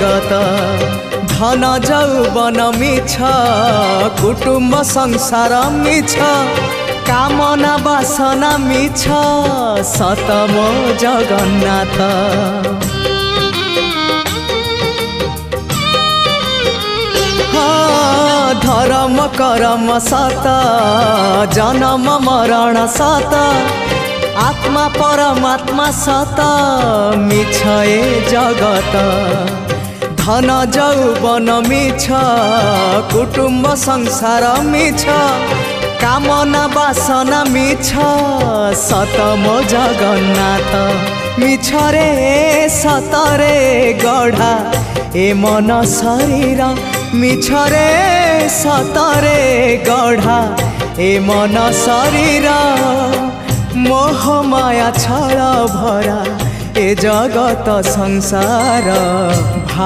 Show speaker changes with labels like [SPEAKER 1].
[SPEAKER 1] जगत धन जौवन मिछ कुटुम्ब संसार मिछ कामना बासना मिछ सतम जगन्नाथ। धर्म कर्म सत जन्म मरण सत आत्मा परमात्मा सत मिछ ए जगत धन जौवन मिछ कुटुम्ब संसार मिछ कामना बासना मिछ सतम जगन्नाथ। मिछ रे सतरे गढ़ा ए मन शरीर मिछ रे सतरे गढ़ा ए मन शरीर मोह माया छल भरा ए जगत संसार।